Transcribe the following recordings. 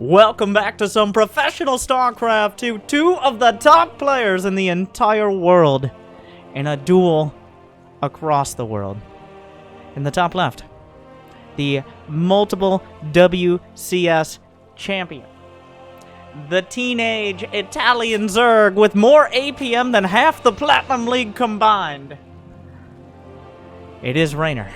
Welcome back to some professional Starcraft to two of the top players in the entire world in a duel across the world. In the top left, the multiple WCS champion, the teenage Italian Zerg with more APM than half the Platinum League combined. It is Reynor.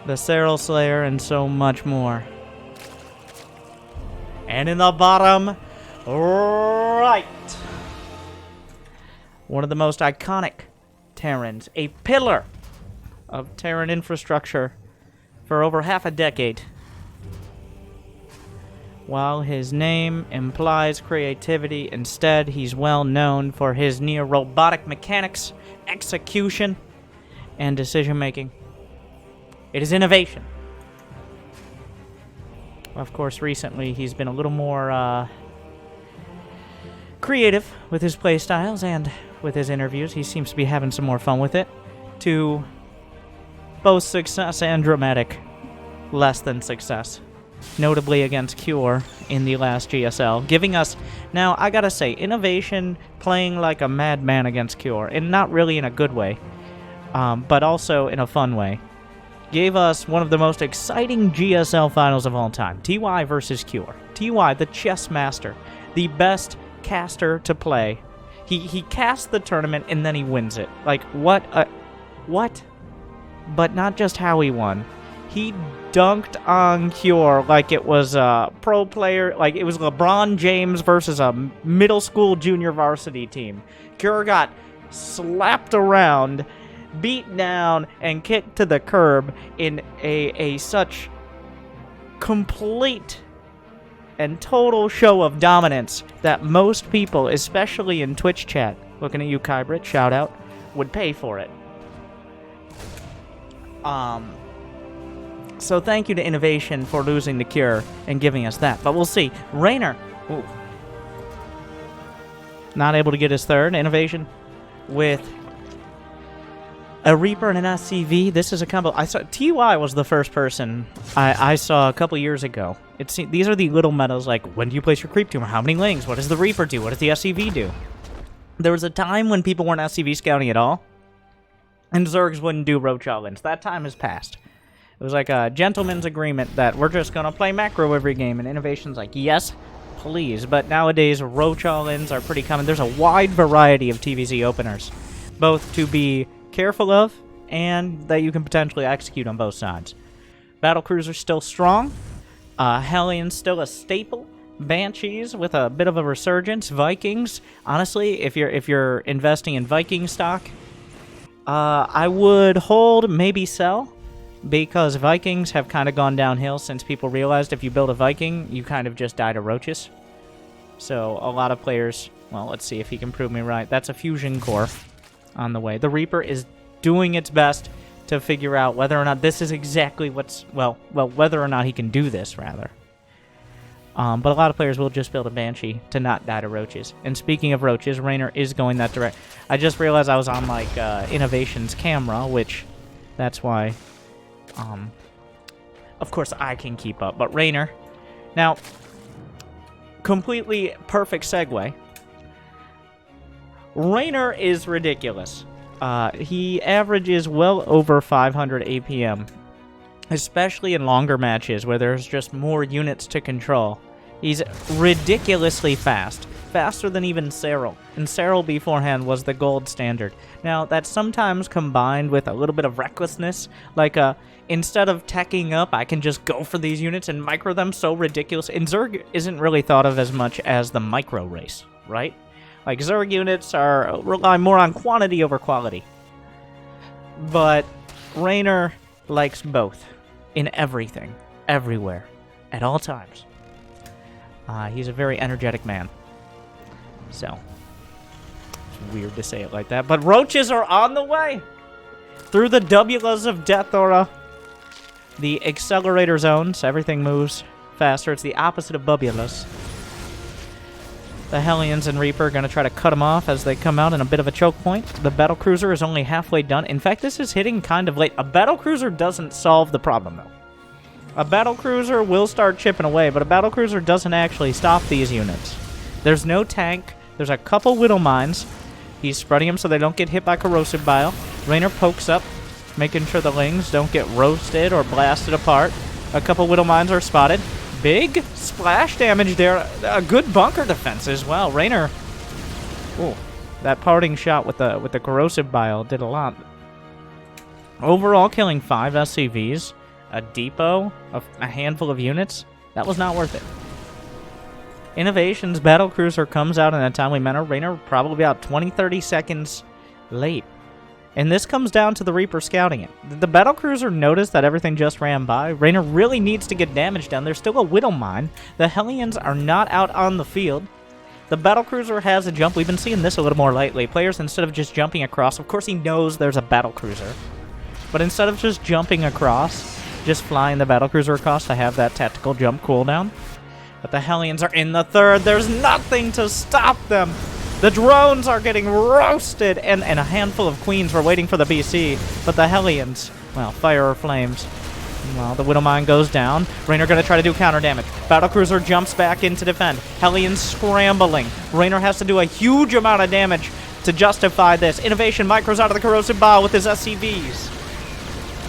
The Serral Slayer, and so much more. And in the bottom right, one of the most iconic Terrans, a pillar of Terran infrastructure for over half a decade. While his name implies creativity, instead he's well known for his near-robotic mechanics, execution, and decision-making. It is innovation. Of course, recently he's been a little more creative with his playstyles and with his interviews. He seems to be having some more fun with it, to both success and dramatic less than success. Notably against Cure in the last GSL, giving us, now I gotta say, innovation playing like a madman against Cure, and not really in a good way, but also in a fun way. Gave us one of the most exciting GSL finals of all time. TY versus Cure. TY, the chess master, the best caster to play. He casts the tournament and then he wins it. Like, what? But not just how he won. He dunked on Cure like it was a pro player, like it was LeBron James versus a middle school junior varsity team. Cure got slapped around, beat down, and kicked to the curb in a such complete and total show of dominance that most people, especially in Twitch chat, looking at you, Kybrit, shout out, would pay for it. So thank you to Innovation for losing the Cure and giving us that. But we'll see. Reynor, ooh, not able to get his third. Innovation with a Reaper and an SCV. This is a combo. I saw TY was the first person I saw a couple years ago. These are the little metas, like, when do you place your creep tumor? How many lings? What does the Reaper do? What does the SCV do? There was a time when people weren't SCV scouting at all, and Zergs wouldn't do roach all-ins. That time has passed. It was like a gentleman's agreement that we're just gonna play macro every game, and Innovation's like, yes, please. But nowadays, roach all-ins are pretty common. There's a wide variety of TVZ openers, both to be careful of and that you can potentially execute on both sides. Battlecruiser's still strong. Hellions still a staple. Banshees with a bit of a resurgence. Vikings, honestly, if you're investing in Viking stock, I would hold, maybe sell, because Vikings have kind of gone downhill since people realized if you build a Viking, you kind of just die to roaches. So a lot of players, well, let's see if he can prove me right. That's a fusion core on the way. The Reaper is doing its best to figure out whether or not this is exactly what's, well, whether or not he can do this, rather. But a lot of players will just build a Banshee to not die to roaches. And speaking of roaches, Reynor is going that direct. I just realized I was on, like, Innovation's camera, which, that's why, of course I can keep up. But Reynor, now, completely perfect segue. Reynor is ridiculous. He averages well over 500 APM, especially in longer matches where there's just more units to control. He's ridiculously fast, faster than even Serral, and Serral beforehand was the gold standard. Now, that's sometimes combined with a little bit of recklessness, like instead of teching up, I can just go for these units and micro them so ridiculous. And Zerg isn't really thought of as much as the micro race, right? Like, Zerg units rely more on quantity over quality. But Reynor likes both. In everything. Everywhere. At all times. He's a very energetic man. So, it's weird to say it like that. But roaches are on the way! Through the Wulas of Death Aura. The accelerator zones. Everything moves faster. It's the opposite of Bubulas. The Hellions and Reaper are going to try to cut them off as they come out in a bit of a choke point. The Battlecruiser is only halfway done. In fact, this is hitting kind of late. A Battlecruiser doesn't solve the problem, though. A battlecruiser will start chipping away, but a battlecruiser doesn't actually stop these units. There's no tank. There's a couple Whittle Mines. He's spreading them so they don't get hit by corrosive bile. Reynor pokes up, making sure the Lings don't get roasted or blasted apart. A couple Whittle Mines are spotted. Big splash damage there. A good bunker defense as well. Reynor, ooh, that parting shot with the corrosive bile did a lot. Overall, killing 5 SCVs, a depot, a handful of units. That was not worth it. Innovation's battlecruiser comes out in a timely manner. Reynor probably about 20-30 seconds late. And this comes down to the Reaper scouting it. Did the battlecruiser notice that everything just ran by? Reynor really needs to get damage done. There's still a Whittle Mine. The Hellions are not out on the field. The battlecruiser has a jump. We've been seeing this a little more lately. Players, instead of just jumping across, of course he knows there's a battlecruiser. But instead of just jumping across, just flying the battlecruiser across to have that tactical jump cooldown. But the Hellions are in the third. There's nothing to stop them. The drones are getting roasted, and a handful of queens were waiting for the BC. But the Hellions, well, fire or flames. Well, the Whittle Mine goes down. Reynor going to try to do counter damage. Battlecruiser jumps back in to defend. Hellions scrambling. Reynor has to do a huge amount of damage to justify this. Innovation micros out of the corrosive bile with his SCVs.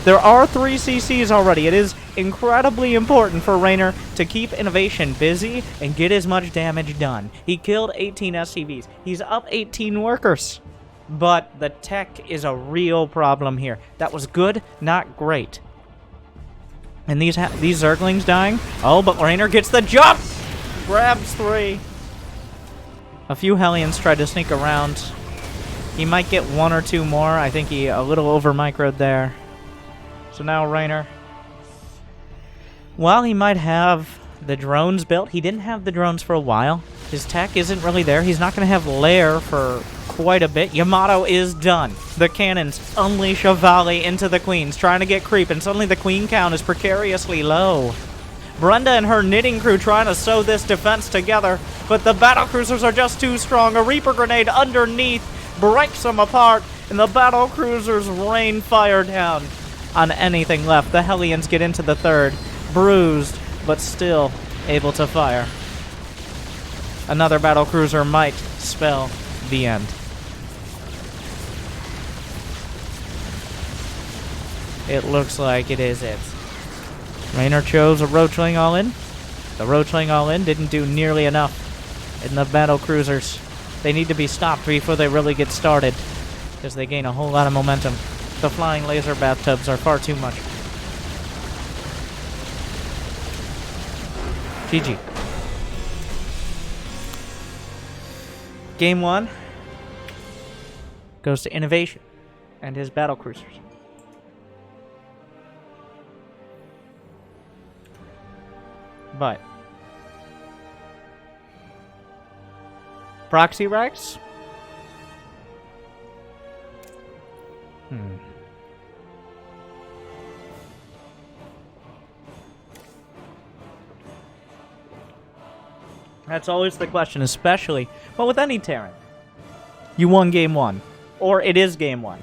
There are 3 CCs already. It is incredibly important for Reynor to keep Innovation busy and get as much damage done. He killed 18 SCVs. He's up 18 workers. But the tech is a real problem here. That was good, not great. And these Zerglings dying. Oh, but Reynor gets the jump! Grabs 3. A few Hellions tried to sneak around. He might get 1 or 2 more. I think he a little over-microed there. So now Reynor, while he might have the drones built, he didn't have the drones for a while. His tech isn't really there. He's not going to have Lair for quite a bit. Yamato is done. The cannons unleash a volley into the queens, trying to get creep, and suddenly the queen count is precariously low. Brenda and her knitting crew trying to sew this defense together, but the battlecruisers are just too strong. A Reaper grenade underneath breaks them apart, and the battlecruisers rain fire down on anything left. The Hellions get into the third, bruised, but still able to fire. Another battlecruiser might spell the end. It looks like it is it. Reynor chose a Roachling all-in. The Roachling all-in didn't do nearly enough in the battlecruisers. They need to be stopped before they really get started, because they gain a whole lot of momentum. The flying laser bathtubs are far too much. GG. Game 1 goes to Innovation and his battlecruisers. But Proxy Rex? That's always the question, especially, well, with any Terran. You won game 1. Or it is game 1.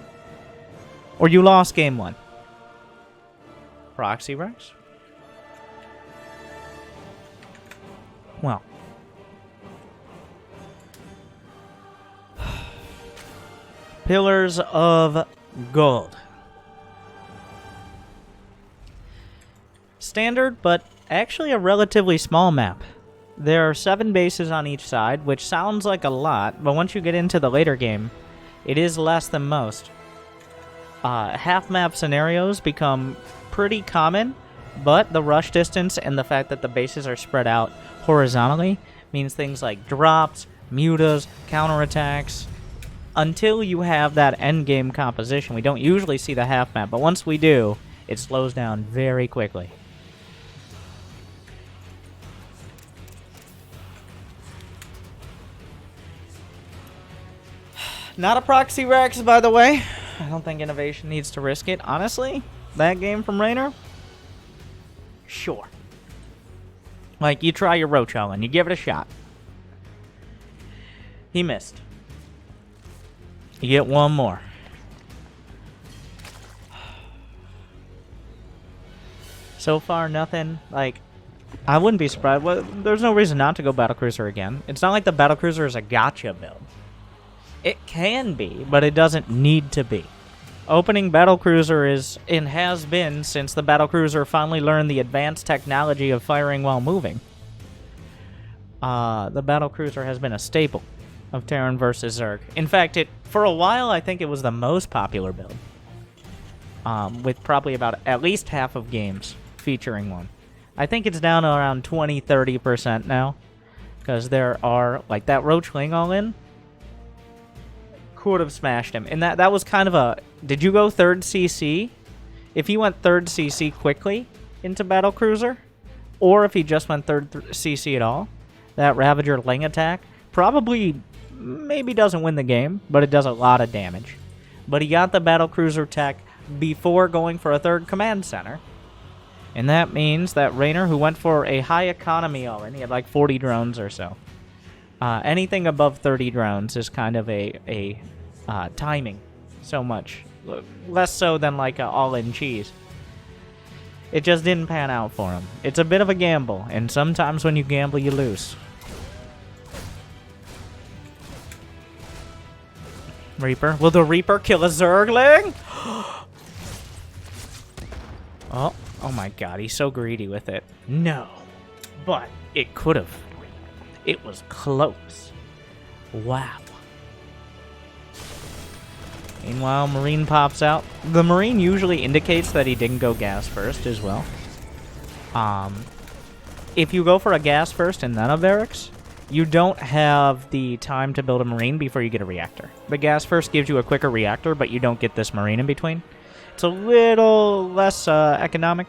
Or you lost game 1. Proxy Rex? Well. Pillars of Gold. Standard, but actually a relatively small map. There are 7 bases on each side, which sounds like a lot, but once you get into the later game, it is less than most. Half-map scenarios become pretty common, but the rush distance and the fact that the bases are spread out horizontally means things like drops, mutas, counterattacks. Until you have that endgame composition, we don't usually see the half-map, but once we do, it slows down very quickly. Not a Proxy Rex, by the way. I don't think Innovation needs to risk it. Honestly, that game from Reynor? Sure. Like, you try your Roach and you give it a shot. He missed. You get one more. So far, nothing. Like, I wouldn't be surprised. Well, there's no reason not to go Battlecruiser again. It's not like the Battlecruiser is a gotcha build. It can be, but it doesn't need to be. Opening Battlecruiser is, and has been since the Battlecruiser finally learned the advanced technology of firing while moving. The Battlecruiser has been a staple of Terran versus Zerg. In fact, for a while, I think it was the most popular build. With probably about at least half of games featuring one. I think it's down to around 20-30% now. Because there are, like that Roachling all-in, could have smashed him. And that was kind of a, did you go 3rd CC? If he went 3rd CC quickly into Battlecruiser, or if he just went 3rd CC at all, that Ravager Ling attack probably maybe doesn't win the game, but it does a lot of damage. But he got the Battlecruiser tech before going for a 3rd command center. And that means that Reynor, who went for a high economy all-in, he had like 40 drones or so. Anything above 30 drones is kind of a timing so much. Less so than like an all-in cheese. It just didn't pan out for him. It's a bit of a gamble, and sometimes when you gamble, you lose. Reaper. Will the Reaper kill a Zergling? Oh my god, he's so greedy with it. No. But it could have. It was close. Wow. Meanwhile, Marine pops out. The Marine usually indicates that he didn't go gas first as well. If you go for a gas first and then a barracks, you don't have the time to build a Marine before you get a reactor. The gas first gives you a quicker reactor, but you don't get this Marine in between. It's a little less economic.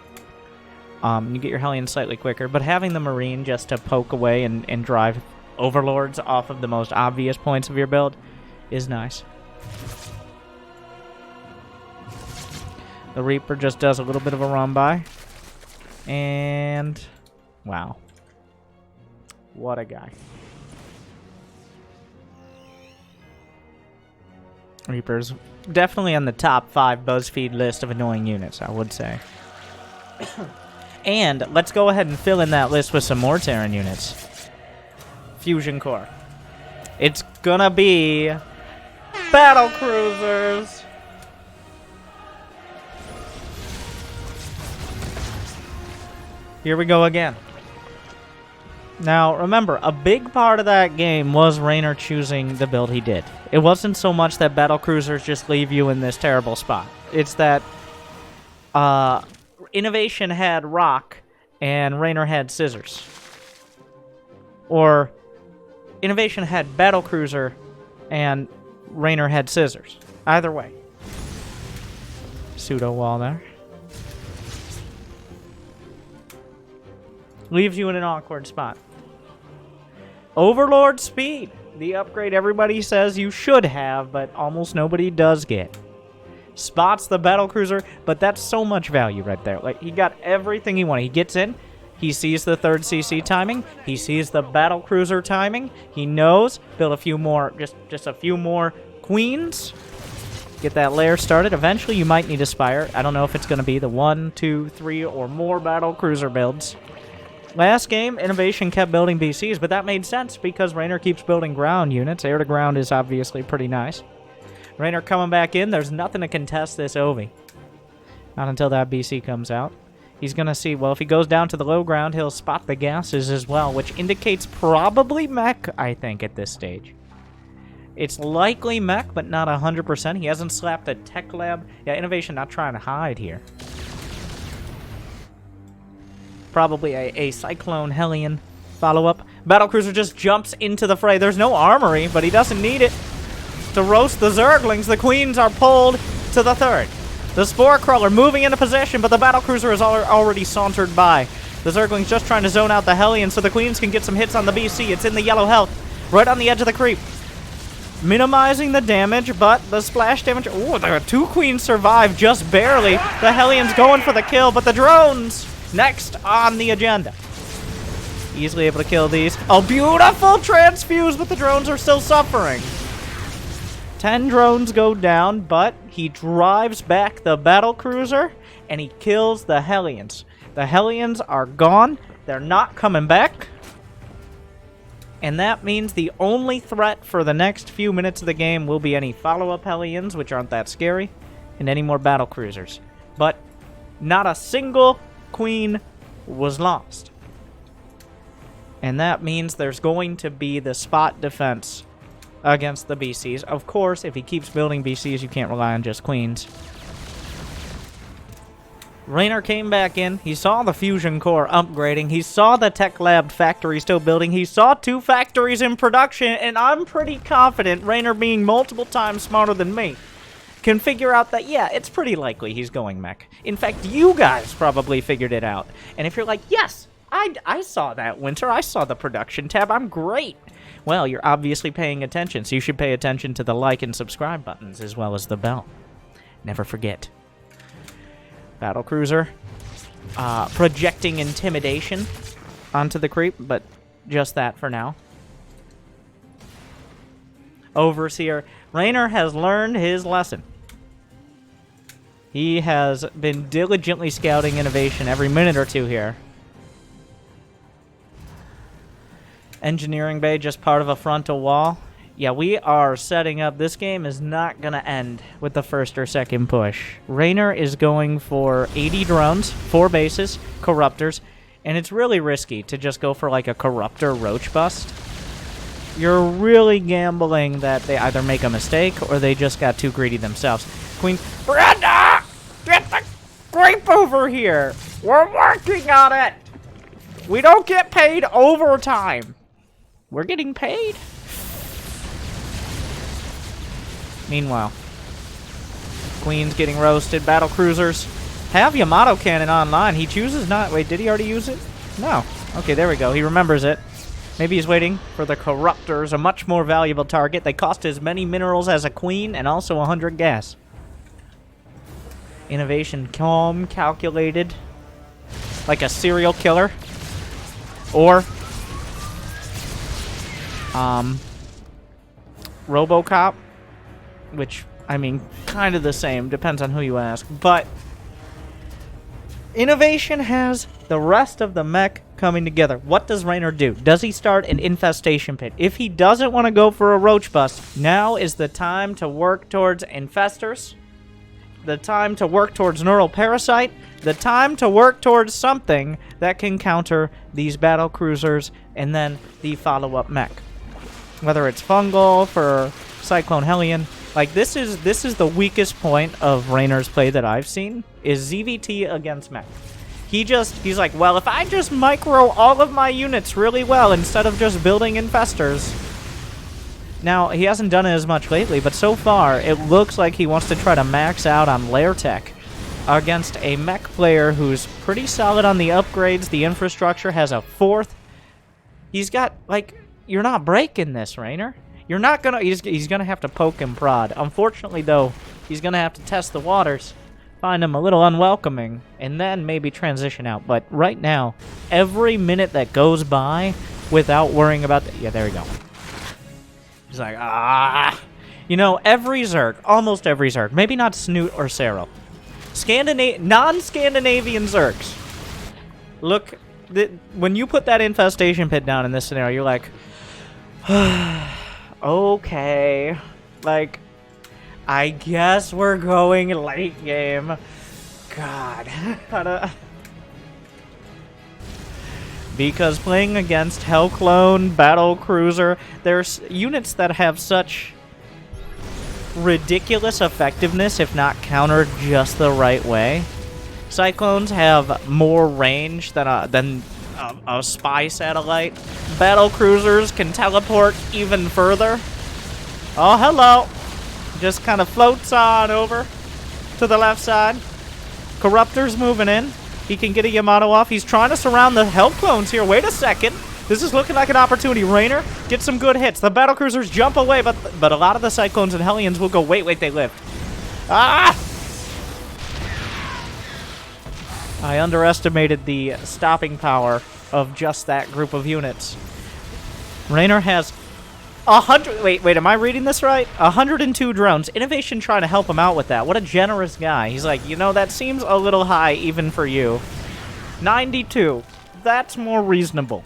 You get your Hellions slightly quicker, but having the Marine just to poke away and drive Overlords off of the most obvious points of your build is nice. The Reaper just does a little bit of a run by. And wow. What a guy. Reaper's definitely on the top 5 BuzzFeed list of annoying units, I would say. And let's go ahead and fill in that list with some more Terran units. Fusion Core. It's gonna be Battlecruisers. Here we go again. Now, remember, a big part of that game was Reynor choosing the build he did. It wasn't so much that Battlecruisers just leave you in this terrible spot. It's that Innovation had Rock and Reynor had Scissors. Or Innovation had Battlecruiser and Reynor had Scissors. Either way. Pseudo wall there. Leaves you in an awkward spot. Overlord Speed. The upgrade everybody says you should have, but almost nobody does get. Spots the Battlecruiser, but that's so much value right there. Like, he got everything he wanted. He gets in, he sees the 3rd CC timing, he sees the Battlecruiser timing, he knows, build a few more, just a few more queens, get that layer started. Eventually you might need a Spire. I don't know if it's going to be the 1, 2, 3, or more Battlecruiser builds. Last game, Innovation kept building BCs, but that made sense because Reynor keeps building ground units. Air to ground is obviously pretty nice. Reynor coming back in. There's nothing to contest this Ovi. Not until that BC comes out. He's going to see, well, if he goes down to the low ground, he'll spot the gases as well, which indicates probably mech, I think, at this stage. It's likely mech, but not 100%. He hasn't slapped a tech lab. Yeah, Innovation not trying to hide here. Probably a Cyclone Hellion follow-up. Battlecruiser just jumps into the fray. There's no armory, but he doesn't need it to roast the Zerglings. The Queens are pulled to the 3rd. The Spore Crawler moving into position, but the Battlecruiser is already sauntered by. The Zerglings just trying to zone out the Hellion so the Queens can get some hits on the BC. It's in the yellow health, right on the edge of the creep. Minimizing the damage, but the splash damage... Ooh, the 2 Queens survive just barely. The Hellion's going for the kill, but the drones... next on the agenda. Easily able to kill these. A beautiful transfuse, but the drones are still suffering. 10 drones go down, but he drives back the Battlecruiser, and he kills the Hellions. The Hellions are gone. They're not coming back. And that means the only threat for the next few minutes of the game will be any follow-up Hellions, which aren't that scary, and any more battle cruisers. But not a single queen was lost. And that means there's going to be the spot defense against the BCs. Of course, if he keeps building BCs, you can't rely on just queens. Reynor came back in. He saw the fusion core upgrading. He saw the tech lab factory still building. He saw 2 factories in production, and I'm pretty confident, Reynor being multiple times smarter than me, can figure out that, yeah, it's pretty likely he's going mech. In fact, you guys probably figured it out. And if you're like, yes, I saw that, Winter. I saw the production tab. I'm great. Well, you're obviously paying attention, so you should pay attention to the like and subscribe buttons as well as the bell. Never forget. Battlecruiser. Projecting intimidation onto the creep, but just that for now. Overseer. Reynor has learned his lesson. He has been diligently scouting innovation every minute or two here. Engineering bay, just part of a frontal wall. Yeah, we are setting up. This game is not going to end with the first or second push. Reynor is going for 80 drones, 4 bases, corruptors, and it's really risky to just go for like a corruptor roach bust. You're really gambling that they either make a mistake or they just got too greedy themselves. Queen, Brenda! Get the grape over here! We're working on it! We don't get paid overtime. We're getting paid. Meanwhile, Queen's getting roasted. Battle cruisers have Yamato cannon online. He chooses not. Wait, did he already use it? No. Okay, there we go. He remembers it. Maybe he's waiting for the corruptors, a much more valuable target. They cost as many minerals as a queen and also 100 gas. Innovation calm, calculated, like a serial killer. Or RoboCop, which, I mean, kind of the same, depends on who you ask. But Innovation has the rest of the mech coming together. What does Reynor do? Does he start an infestation pit? If he doesn't want to go for a roach bust, now is the time to work towards infestors, the time to work towards neural parasite, the time to work towards something that can counter these battle cruisers and then the follow-up mech. Whether it's fungal for Cyclone Hellion, like this is the weakest point of Reynor's play that I've seen, is ZVT against mech. He's like, well, if I just micro all of my units really well instead of just building infestors. Now, he hasn't done it as much lately, but so far, it looks like he wants to try to max out on lair tech against a mech player who's pretty solid on the upgrades. The infrastructure has a 4th. He's got, like, you're not breaking this, Reynor. You're not gonna, he's gonna have to poke and prod. Unfortunately, though, he's gonna have to test the waters, find them a little unwelcoming, and then maybe transition out. But right now, every minute that goes by without worrying about the, yeah, there we go. He's like, ah. You know, every Zerg, almost every Zerg, maybe not Snoot or Cero, non-Scandinavian Zergs, look, when you put that infestation pit down in this scenario, you're like, okay, like, I guess we're going late game. God. Because playing against Hellclone, Battle Cruiser, there's units that have such ridiculous effectiveness if not countered just the right way. Cyclones have more range than a spy satellite. Battle Cruisers can teleport even further. Oh, hello. Just kind of floats on over to the left side. Corruptor's moving in. He can get a Yamato off. He's trying to surround the Hellclones here. Wait a second. This is looking like an opportunity. Reynor gets some good hits. The Battle Cruisers jump away, but a lot of the Cyclones and Hellions will go, wait, they lived. Ah! I underestimated the stopping power of just that group of units. Reynor has 100... Wait, am I reading this right? 102 drones. Innovation trying to help him out with that. What a generous guy. He's like, you know, that seems a little high even for you. 92. That's more reasonable.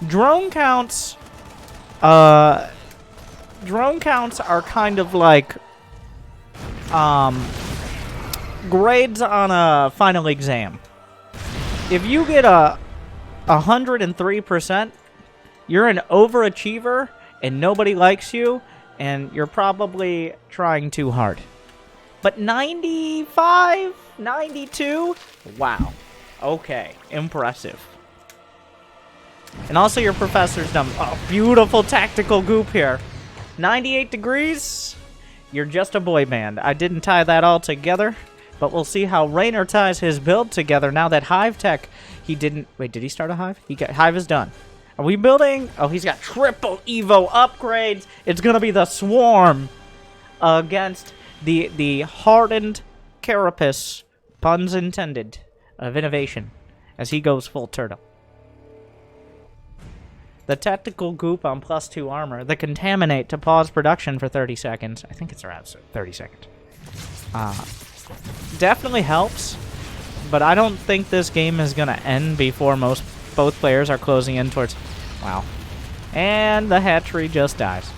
Drone counts are kind of like grades on a final exam. If you get 103%, you're an overachiever and nobody likes you, and you're probably trying too hard. But 95, 92, wow. Okay, impressive. And also your professor's done a beautiful tactical goop here. 98 degrees, you're just a boy band. I didn't tie that all together, but we'll see how Reynor ties his build together now that Hive Tech, he didn't... Wait, did he start a Hive? Hive is done. Are we building? Oh, he's got triple Evo upgrades. It's going to be the Swarm against the hardened carapace, puns intended, of innovation as he goes full turtle. The tactical goop on +2 armor. The contaminate to pause production for 30 seconds. I think it's around 30 seconds. Definitely helps, but I don't think this game is going to end before both players are closing in towards... Wow. And the hatchery just dies.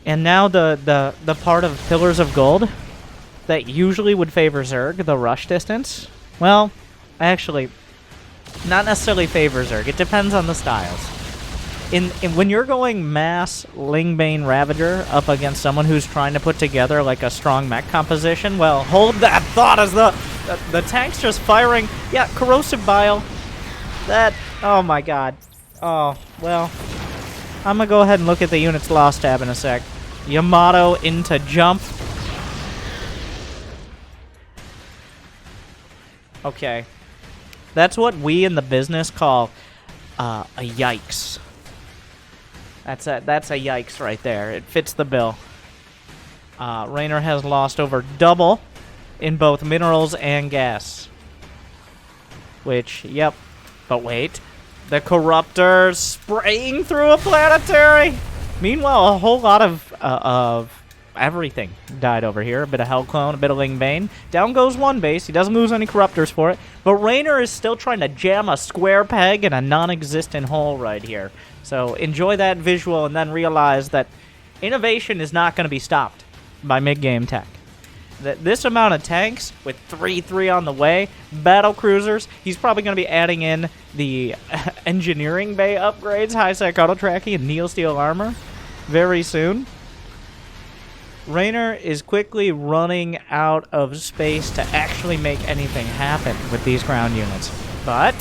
And now the part of Pillars of Gold that usually would favor Zerg, the rush distance. Well, actually, not necessarily favor Zerg. It depends on the styles. When you're going mass Lingbane Ravager up against someone who's trying to put together like a strong mech composition, well, hold that thought as the tank's just firing. Yeah, Corrosive Bile. That, oh my god. Oh, well, I'm gonna go ahead and look at the units lost tab in a sec. Yamato into jump. Okay. That's what we in the business call a yikes. That's a yikes right there. It fits the bill. Reynor has lost over double in both minerals and gas. Which, yep. But wait. The Corruptor spraying through a planetary! Meanwhile, a whole lot of everything died over here. A bit of Hellclone, a bit of Lingbane. Down goes one base. He doesn't lose any Corruptors for it. But Reynor is still trying to jam a square peg in a non-existent hole right here. So enjoy that visual and then realize that innovation is not going to be stopped by mid-game tech. This amount of tanks with 3-3 on the way, battle cruisers, he's probably going to be adding in the engineering bay upgrades, high-sec auto-tracking, and Neosteel armor very soon. Reynor is quickly running out of space to actually make anything happen with these ground units. But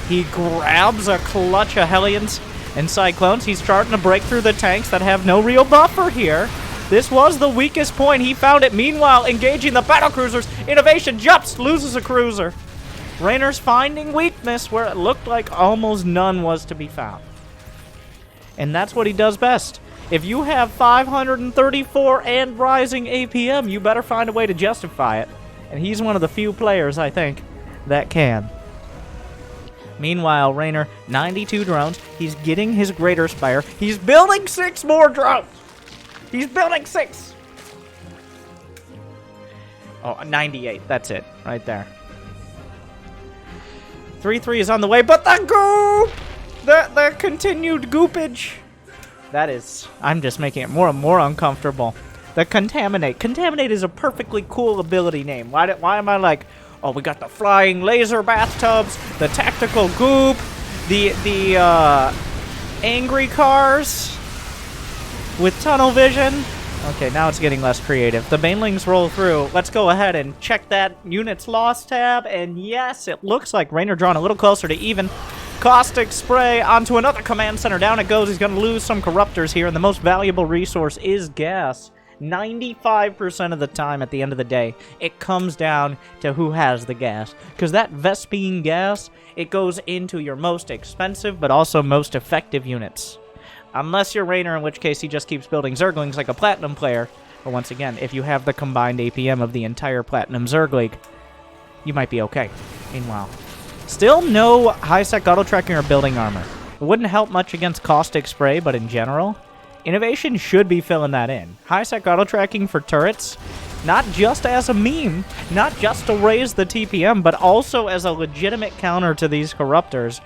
he grabs a clutch of Hellions and Cyclones. He's starting to break through the tanks that have no real buffer here. This was the weakest point. He found it. Meanwhile, engaging the battlecruisers. Innovation jumps, loses a cruiser. Reynor's finding weakness where it looked like almost none was to be found. And that's what he does best. If you have 534 and rising APM, you better find a way to justify it. And he's one of the few players, I think, that can. Meanwhile, Reynor, 92 drones. He's getting his Greater Spire. He's building 6 more drones. He's building 6. Oh, 98. That's it. Right there. 3-3 is on the way, but the goop! The continued goopage. That is... I'm just making it more and more uncomfortable. The Contaminate. Contaminate is a perfectly cool ability name. Why am I like... Oh, we got the flying laser bathtubs, the tactical goop, the angry cars with tunnel vision. Okay, now it's getting less creative. The Banelings roll through. Let's go ahead and check that units lost tab. And yes, it looks like Reynor drawn a little closer to even. Caustic Spray onto another command center. Down it goes. He's going to lose some Corruptors here. And the most valuable resource is gas. 95% of the time at the end of the day, it comes down to who has the gas. Because that Vespine gas, it goes into your most expensive but also most effective units. Unless you're Reynor, in which case he just keeps building Zerglings like a Platinum player. But once again, if you have the combined APM of the entire Platinum Zerg League, you might be okay. Meanwhile, still no high-sec auto-tracking or building armor. It wouldn't help much against Caustic Spray, but in general, innovation should be filling that in. High-sec auto-tracking for turrets, Not just as a meme, not just to raise the TPM, but also as a legitimate counter to these Corruptors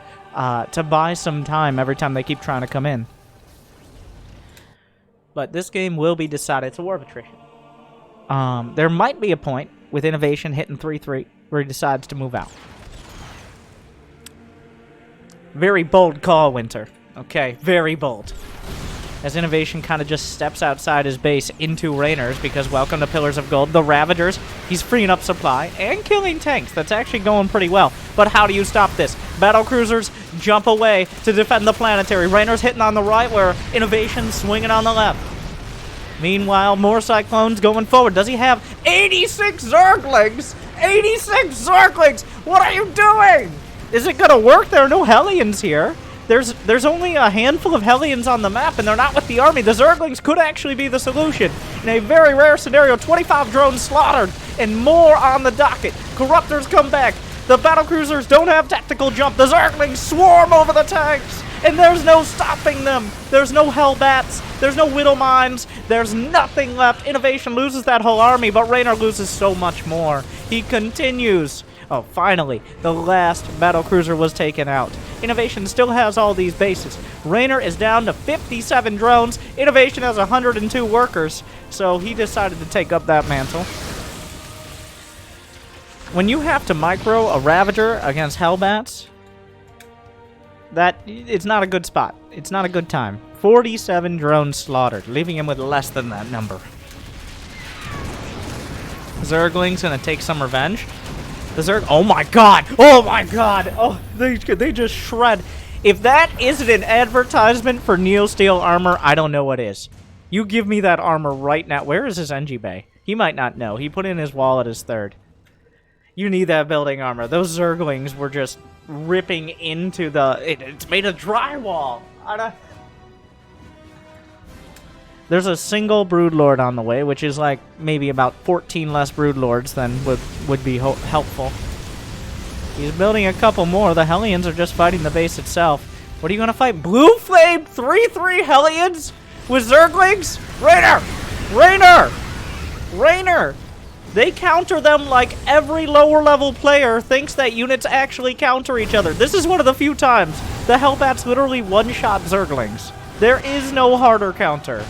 to buy some time every time they keep trying to come in. But this game will be decided. It's a war of attrition. There might be a point with Innovation hitting 3-3 where he decides to move out. Very bold call, Winter. Okay, very bold. As Innovation kind of just steps outside his base into Reynor's, because welcome to Pillars of Gold. The Ravagers, he's freeing up supply and killing tanks. That's actually going pretty well. But how do you stop this? Battlecruisers jump away to defend the planetary. Reynor's hitting on the right where Innovation's swinging on the left. Meanwhile, more Cyclones going forward. Does he have 86 Zerglings? 86 Zerglings! What are you doing? Is it going to work? There are no Hellions here. There's only a handful of Hellions on the map, and they're not with the army. The Zerglings could actually be the solution. In a very rare scenario, 25 drones slaughtered, and more on the docket. Corruptors come back. The battlecruisers don't have tactical jump. The Zerglings swarm over the tanks, and there's no stopping them. There's no Hellbats. There's no Widow Mines. There's nothing left. Innovation loses that whole army, but Reynor loses so much more. He continues. Oh, finally, the last battlecruiser was taken out. Innovation still has all these bases. Reynor is down to 57 drones. Innovation has 102 workers, so he decided to take up that mantle. When you have to micro a Ravager against Hellbats, it's not a good spot. It's not a good time. 47 drones slaughtered, leaving him with less than that number. Zergling's gonna take some revenge. The Zerg... Oh my god! Oh my god! Oh, they just shred. If that isn't an advertisement for Neo Steel armor, I don't know what is. You give me that armor right now. Where is his NG bay? He might not know. He put in his wall at his third. You need that building armor. Those Zerglings were just ripping into the... It's made of drywall. There's a single Broodlord on the way, which is like maybe about 14 less Broodlords than would be helpful. He's building a couple more. The Hellions are just fighting the base itself. What are you going to fight? Blue Flame 3-3 Hellions with Zerglings? Reynor! Reynor! Reynor! They counter them like every lower level player thinks that units actually counter each other. This is one of the few times the Hellbats literally one-shot Zerglings. There is no harder counter.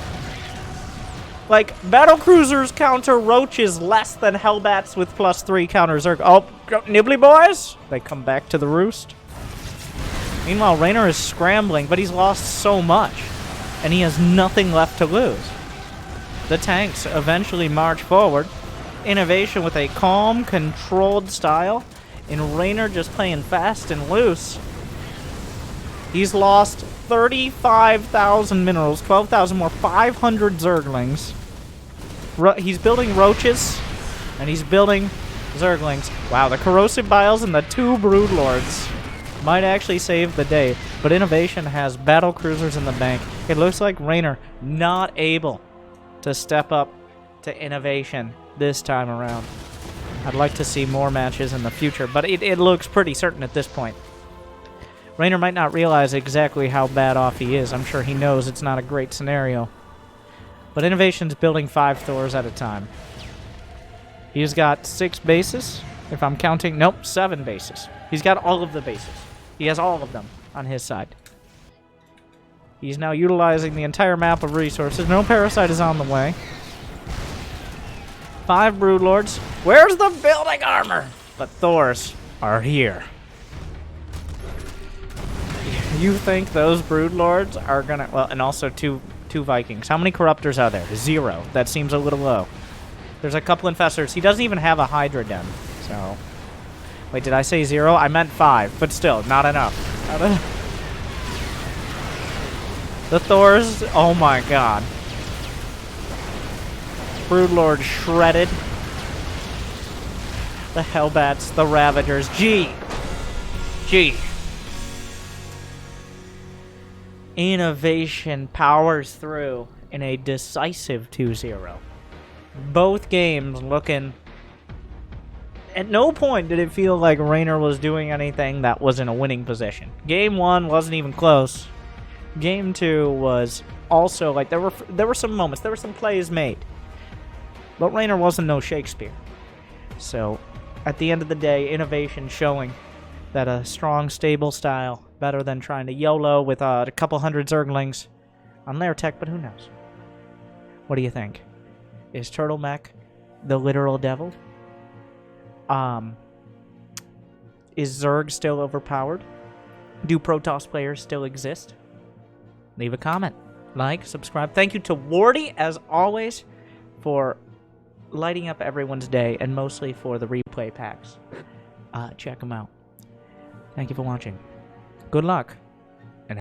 Like, battlecruisers counter roaches less than Hellbats with +3 counter Zerg. Oh, Nibbly boys! They come back to the roost. Meanwhile, Reynor is scrambling, but he's lost so much. And he has nothing left to lose. The tanks eventually march forward. Innovation with a calm, controlled style. And Reynor just playing fast and loose. He's lost 35,000 minerals, 12,000 more, 500 Zerglings. He's building roaches, and he's building Zerglings. Wow, the corrosive biles and the 2 Broodlords might actually save the day, but Innovation has battle cruisers in the bank. It looks like Reynor not able to step up to Innovation this time around. I'd like to see more matches in the future, but it looks pretty certain at this point. Reynor might not realize exactly how bad off he is. I'm sure he knows it's not a great scenario. But Innovation's building 5 Thors at a time. He's got 6 bases, if I'm counting. Nope, 7 bases. He's got all of the bases. He has all of them on his side. He's now utilizing the entire map of resources. No Parasite is on the way. 5 Broodlords. Where's the building armor? But Thors are here. You think those Broodlords are gonna... Well, and also two Vikings. How many Corruptors are there? 0. That seems a little low. There's a couple Infestors. He doesn't even have a Hydra Den, so... Wait, did I say 0? I meant 5, but still, not enough. The Thors... Oh my god. Broodlord shredded. The Hellbats, the Ravagers. G. Innovation powers through in a decisive 2-0. Both games looking... At no point did it feel like Reynor was doing anything that was in a winning position. Game 1 wasn't even close. Game 2 was also like... There were some moments. There were some plays made. But Reynor wasn't no Shakespeare. So, at the end of the day, innovation showing that a strong, stable style, better than trying to YOLO with a couple hundred Zerglings on lair tech, but who knows? What do you think? Is Turtle Mech the literal devil? Is Zerg still overpowered? Do Protoss players still exist? Leave a comment, like, subscribe. Thank you to Wardy, as always, for lighting up everyone's day, and mostly for the replay packs. Check them out. Thank you for watching. Good luck.